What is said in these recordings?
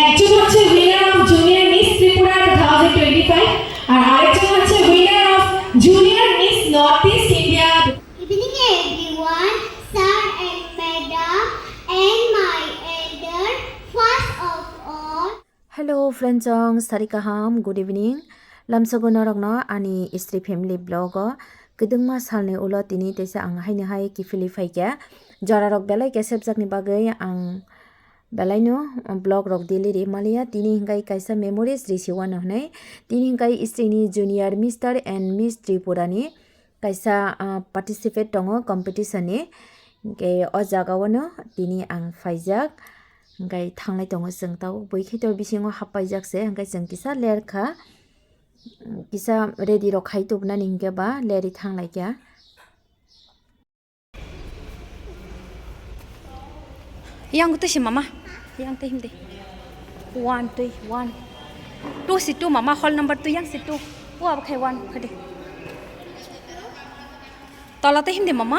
একজন হচ্ছে winner of junior miss Tripura 2025 আর আরেকজন হচ্ছে winner of junior miss north east India. Evening everyone, sir and madam and my elder. First of all, Hello friends ong sarikaham good evening lamsago norokno ani Isiri family blog o kedengma salni ulo tini tesa ang haini hai kifili faika jararok belai ke sebjakni bagai ang belai no blog rok diliri malia tini hingkai kaisa memories risiwan hnai tini hingkai Isiri ni junior Mr and Miss Tripura ni kaisa participate tongo competition ni ke o jagao tini ang faijak hingkai thanglai tongo जों ताव बैखैतो बिसिङाव हाबपाइजाकसे हंगाय जों किसा लेरखा किसा ready रक खाइतोबना निंगेबा लेरि थांलायगा yang tu si mama yang tu himde 1 2 1 2 si 2 mama hall number 2 yang si 2 wa ba khai 1 khade tala te himde mama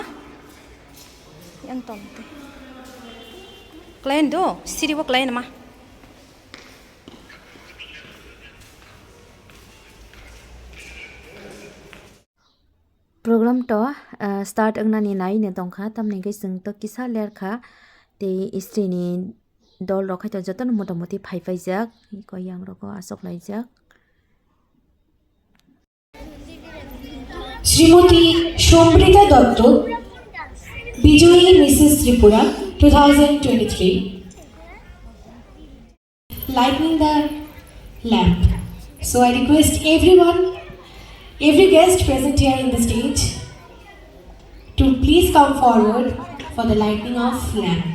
yang tom te client do siri wo client ma program to start angnani nai ne tongkha tamni gai जों to kisa lerkha te Isiri ni dol rok haito joton motamoti phaifajak ko yang roko asok laijak Shrimati সম্বৃতা Dutta বিজয়ী Mrs Tripura 2023 lighting the lamp. So I request every guest present here in the stage to please come forward for the lighting of lamp.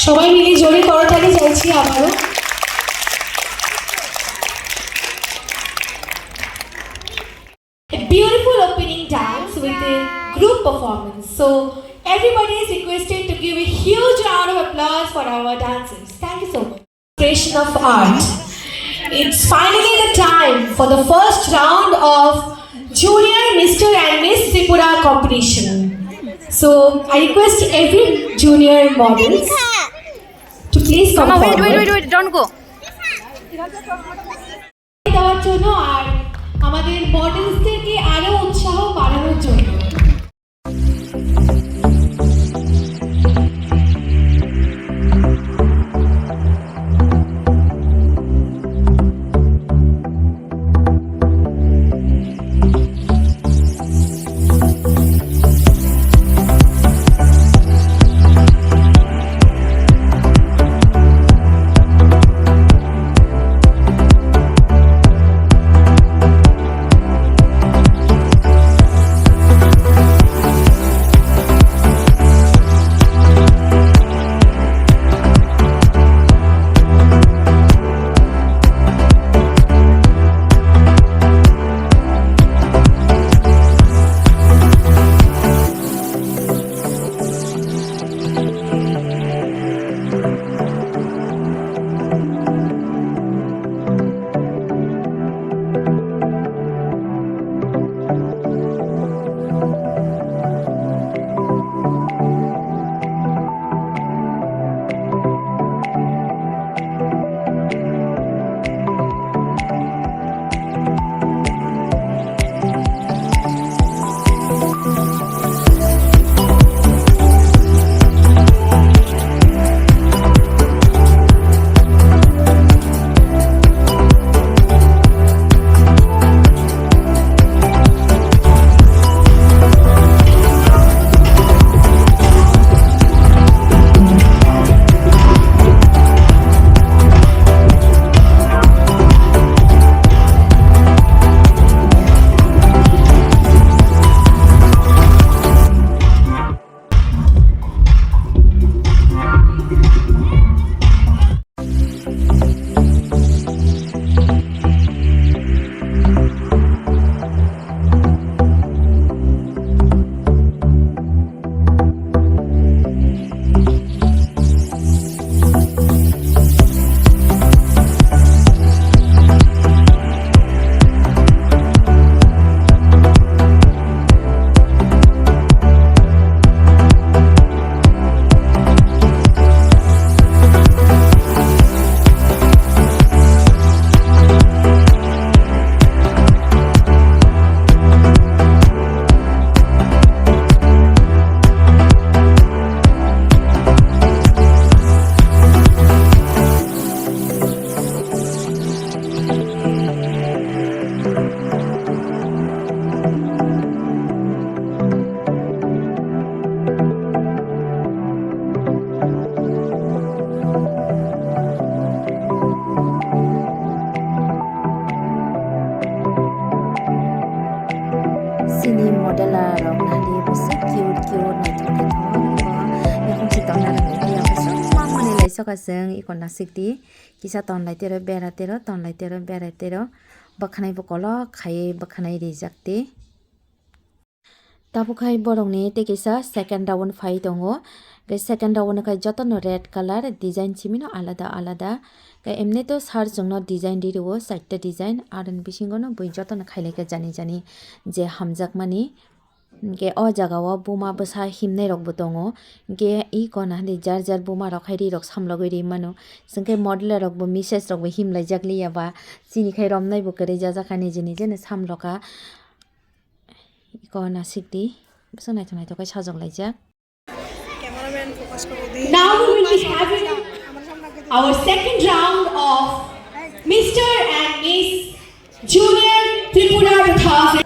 সবাই মিলে জোরে করতালি চাইছি আবারও। A beautiful opening dance with a group performance. So everybody is requested to give a huge round of applause for our dancers. Thank you so much. Expression of art. It's finally the time for the first round of Junior Mr. and Miss Tripura competition. So I request every junior models to please come mama forward. wait don't go দেওয়ার জন্য আর আমাদের মডেলসদেরকে আরো উৎসাহ বাড়ানোর জন্য sokaseng ikon nasikti kisa tonlai tero beratero tonlai tero beratero bakhanai bokolo khai bakhanai rijakti tabukai borokni te kisa second round phai tongo ke second round kai jotono red color design chimino alada alada ke emne to sar jongno design diriwo saita design aron bisingono bui jotono khailai ke jani jani je hamjakmani ke o jagao buma basa himnai rok bo tongo ke I kona ni jar jar buma rok khairi rok samlogoi ri mano singke model rok bo message rok bo himlai jakli yaba chini khai romnai bo kare jajakani jini jene samloka kona sikti bisonai thonai to kai sajok laijak. Now we will be having our second round of Mr. and Miss Junior Tripura 2000.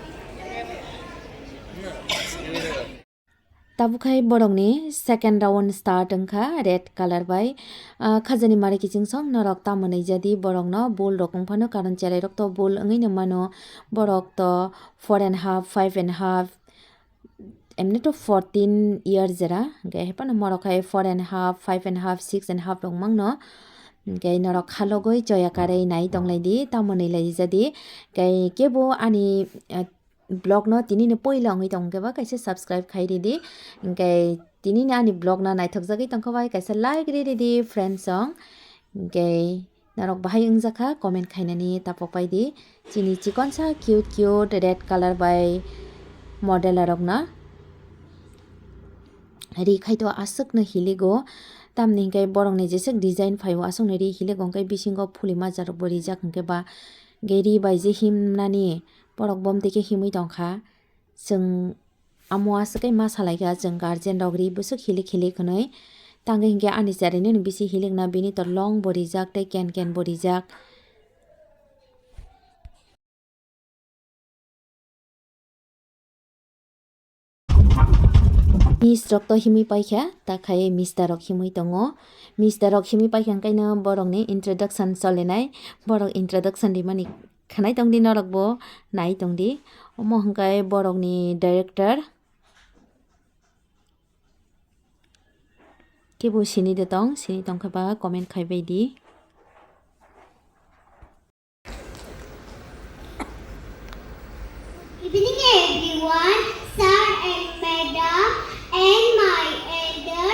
tabukai borokni second round start angkha red color bai khajani mari kiching song norok tamonai jadi borokno bol rok ongphano karon cherai rok to bol ongai no mano borok to 4.5 5.5 emne to 14 years jera ge hepano morokai 4.5 5.5 6.5 rok mangno gai norok khalogoi joyakarei nai tonglai di tamonai lai jadi gai kebo ani blog no tini ne poila ngai tongkeba kaisa subscribe khairi di gai tini ne ani blog na naithok jagai tongkhabai kaisa like ri di friend song gai narok bahai ungjaka comment khainani tapokai di chini chikonsa cute cute red color by model rok na ri khaito asuk na hiligo tamni gai borok ni jesek design phaiwa asuk na ri hiligo gai bisingo phulima jarok bori jak ke ba geri bai je himnani borok bom teke himui tongkha jeng amo askai ma salaiga jeng guardian rogri busuk hilik hilik khonoi tangai hingke ani charine ni bisi hilik na bini to long bori jak tei ken ken bori jak Miss rok to himi paikha ta khai Mr rok himui tongo Mr rok himi paikha kaina borok ni introduction cholenai borok introduction di mani khanai tongdi norok bo nai tongdi omo hangkai borok ni director kebo sini de tong sini tongkhaba comment khaibai di Evening everyone, sir and madam and my elder.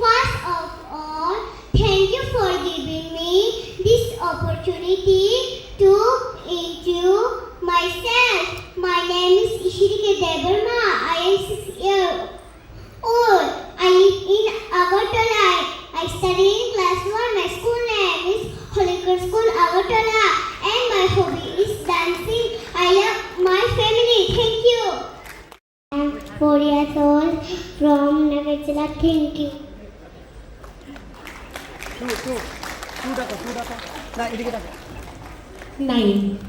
First of all, thank you for giving me this opportunity to introduce myself. My name is Isiri. I am 6 years old. I live in Agartala. I study in class 1. My school name is Holy Cross School Agartala and my hobby is dancing. I love my family. Thank you. I am 4 years old from Nagachila. Thank you. Nine.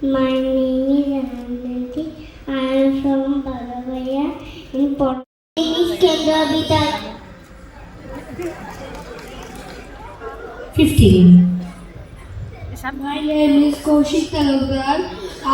My name is Ananti. I am from Bagavaya in Port. My name is Kendra Bita. 15. My name is Kaushik Talukdar. I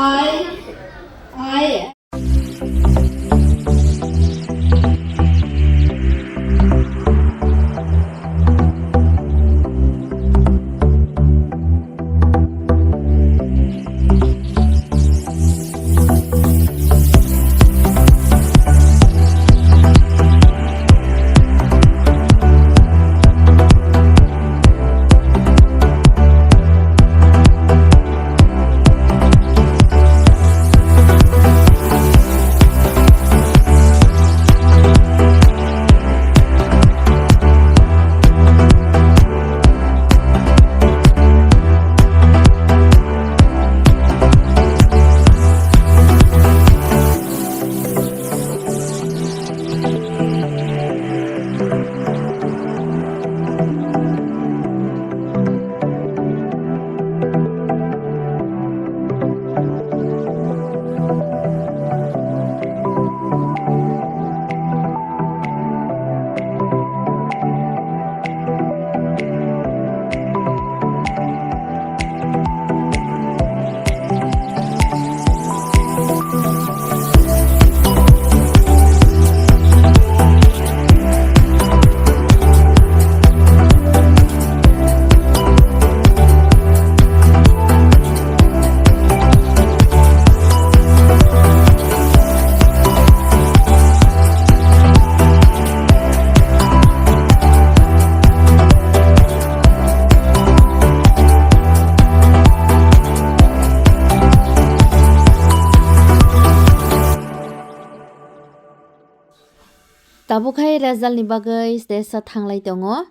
Tabukai result ni bagai desa thanglai tongo.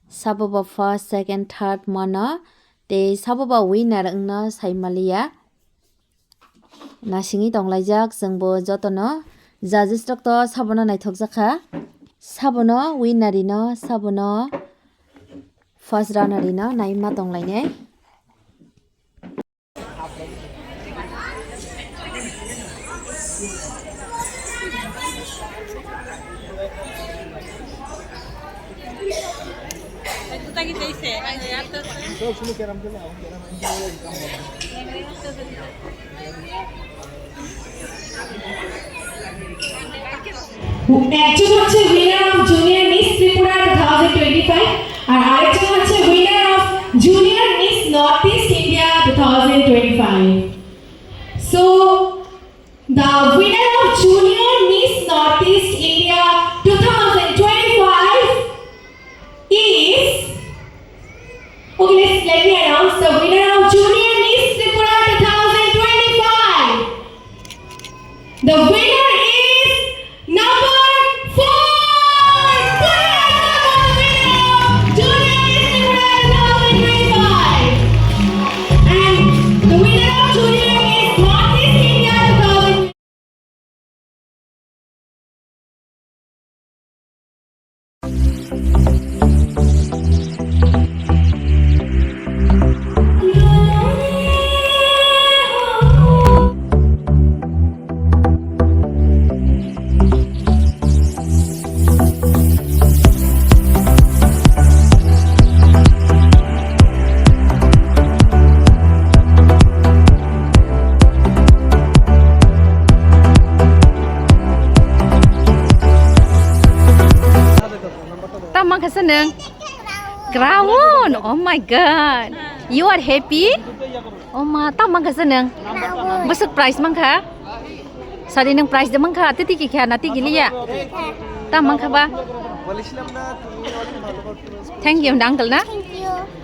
Saboba first, second, third mana. Te saboba winner ngna saimalia. Nasingi tonglajak jengbo jotono. Judges rok to sabono naithokjakha. Sabono winnerino sabono first runnerino naima tonglaine. একজন হচ্ছে winner of junior miss Tripura 2025 আর আরেকজন হচ্ছে winner of junior miss north east India 2025 so the winner of junior miss north east india 2025 is okay let me announce the winner of junior miss tripura 2025 the winner is number 4 and the winner of junior miss north east india 2025 Tamang ka seneng. Ground. Oh my god. You are happy? Oh ma, tamang ka seneng. Besok prize mang ka? Sari nang prize de mang ka? Titi ki kya nati gili ya? Tamang ka ba? Thank you, uncle na. Thank you.